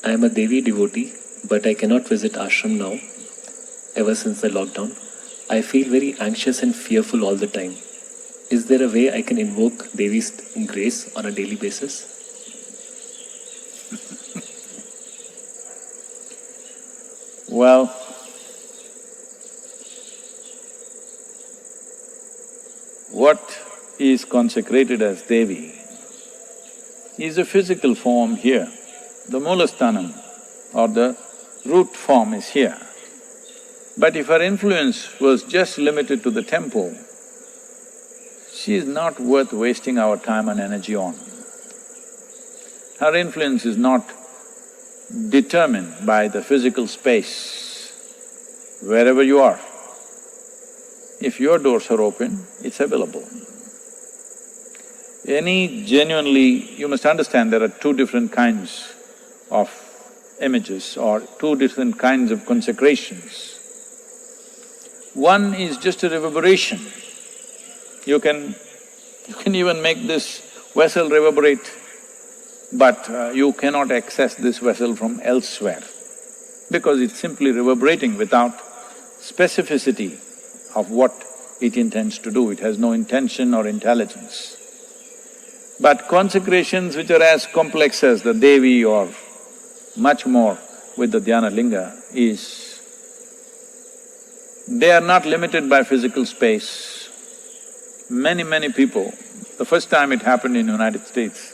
I am a Devi devotee, but I cannot visit ashram now, ever since the lockdown. I feel very anxious and fearful all the time. Is there a way I can invoke Devi's grace on a daily basis? Well, what is consecrated as Devi is a physical form here. The Mulasthanam or the root form is here. But if her influence was just limited to the temple, she is not worth wasting our time and energy on. Her influence is not determined by the physical space. Wherever you are, if your doors are open, it's available. You must understand there are two different kinds of images or two different kinds of consecrations. One is just a reverberation. You can even make this vessel reverberate, but you cannot access this vessel from elsewhere because it's simply reverberating without specificity of what it intends to do. It has no intention or intelligence. But consecrations which are as complex as the Devi or much more with the Dhyana Linga they are not limited by physical space. Many people, the first time it happened in United States,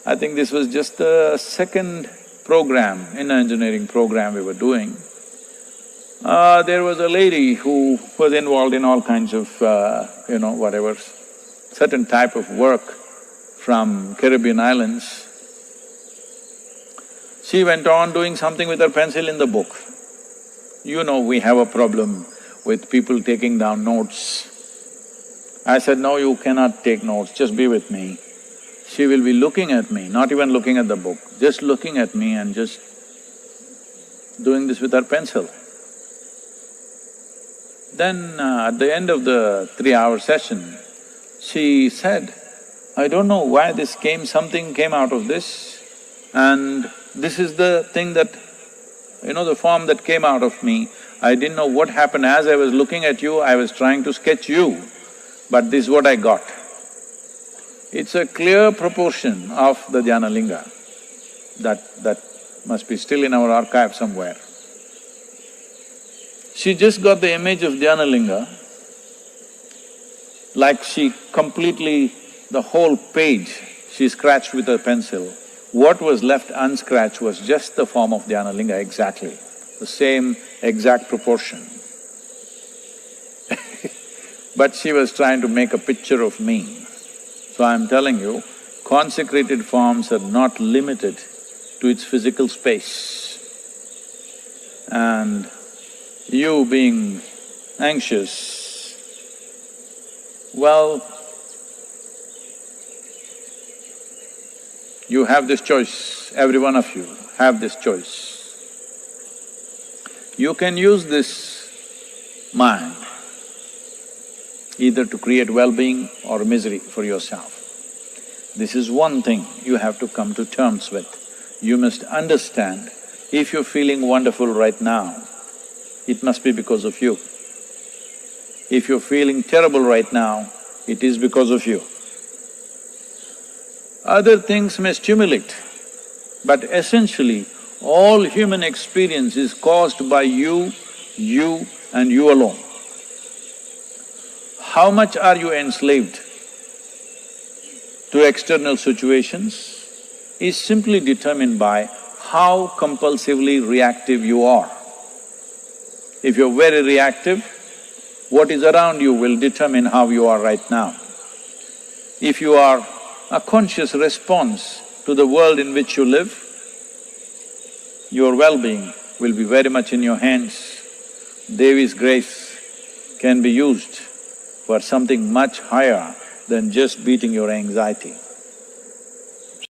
I think this was just the second program, inner engineering program we were doing. There was a lady who was involved in all kinds of, whatever, certain type of work from Caribbean islands. She went on doing something with her pencil in the book. You know, we have a problem with people taking down notes. I said, no, you cannot take notes, just be with me. She will be looking at me, not even looking at the book, just looking at me and just doing this with her pencil. Then at the end of the 3-hour session, she said, I don't know why something came out of this, and this is the thing that, the form that came out of me. I didn't know what happened. As I was looking at you, I was trying to sketch you, but this is what I got. It's a clear proportion of the Dhyana Linga that must be still in our archive somewhere. She just got the image of Dhyana Linga, like she completely… the whole page she scratched with her pencil. What was left unscratched was just the form of Dhyana Linga exactly, the same exact proportion. But she was trying to make a picture of me. So I'm telling you, consecrated forms are not limited to its physical space. And you being anxious, well, you have this choice, every one of you have this choice. You can use this mind either to create well-being or misery for yourself. This is one thing you have to come to terms with. You must understand, if you're feeling wonderful right now, it must be because of you. If you're feeling terrible right now, it is because of you. Other things may stimulate, but essentially, all human experience is caused by you and you alone. How much are you enslaved to external situations is simply determined by how compulsively reactive you are. If you're very reactive, what is around you will determine how you are right now. If you are a conscious response to the world in which you live, your well-being will be very much in your hands. Devi's grace can be used for something much higher than just beating your anxiety.